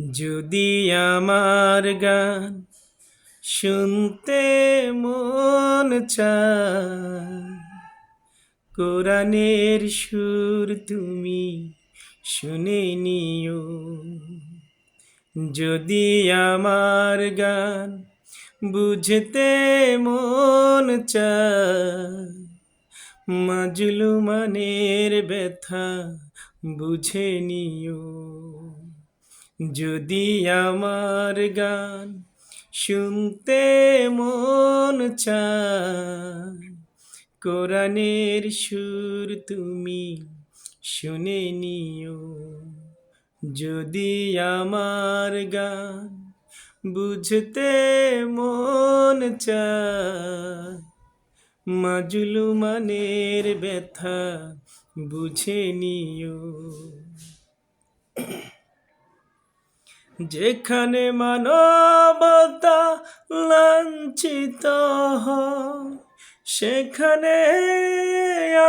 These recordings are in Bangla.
যদি আমার গান শুনতে মন চায়, কোরআনের সুর তুমি শুনে নিও। যদি আমার গান বুঝতে মন চায়, মাজলুমানের ব্যথা বুঝে নিও। যদি আমার গান শুনতে মন চায়, কোরআনের সুর তুমি শুনে নিও। যদি আমার গান বুঝতে মন চায়, মাজলুমানের ব্যথা বুঝে নিও। যেখানে মানবতা লাঞ্ছিত হয়, সেখানে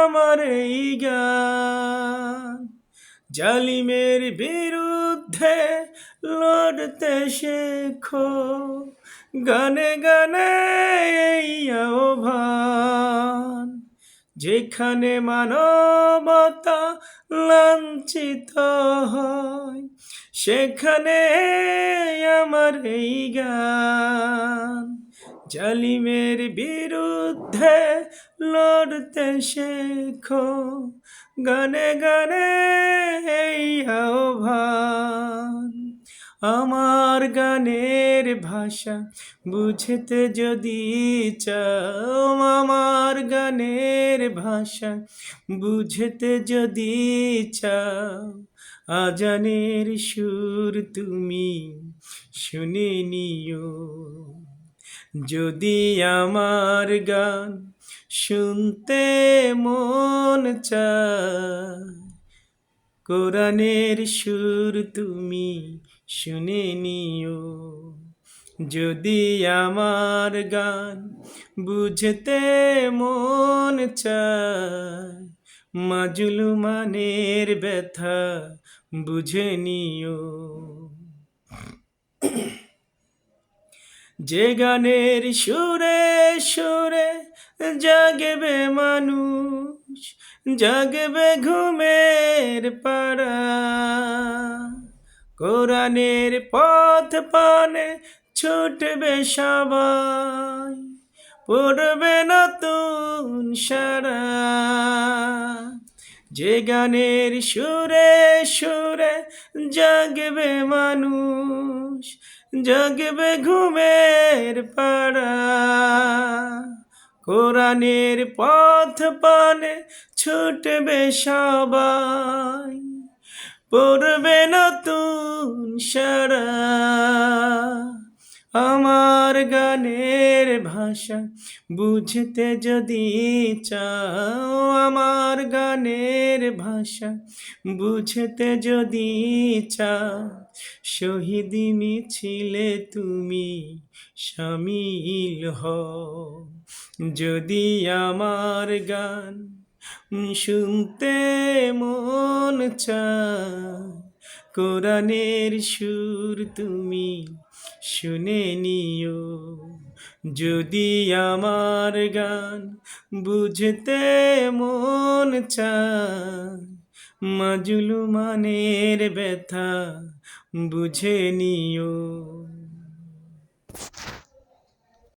আমার এই গান। জালিমের বিরুদ্ধে লড়তে শেখো, গানে গানে এই আহ্বান। যেখানে মানবতা লাঞ্ছিত হয়, সেখানে আমার এই গান। জালিমের বিরুদ্ধে লড়তে শেখো, গানে গানে এই আহ্বান। আমার গানের ভাষা বুঝতে যদি চাও, আমার গানের ভাষা বুঝতে যদি চাও, আজানের সুর তুমি শুনে নিও। যদি আমার গান শুনতে মন চায়, কোরআনের সুর তুমি শুনে নিও। যদি আমার গান বুঝতে মন চায়, মাজলুমানের ব্যথা বুঝে নিও। যে গানের সুরে সুরে জাগবে মানুষ, জাগবে ঘুমের পাড়া, কোরআনের পথ পানে ছুটবে সবাই, পড়বে নতুন সারা। যে গানের সুরে সুরে জাগবে মানুষ, জাগবে ঘুমের পাড়া, কোরআনের পথ পানে ছুটবে সবাই, পড়বে নতুন সারা। আমার গানের ভাষা বুঝতে যদি চাও, আমার গানের ভাষা বুঝতে যদি চাও, শহীদ মিছিলে তুমি শামিল হও। যদি আমার গান শুনতে মন চায়, কোরআনের সুর তুমি শুনে নিও। যদি আমার গান বুঝতে মন চায়, মাজলুমানের ব্যথা বুঝে নিও।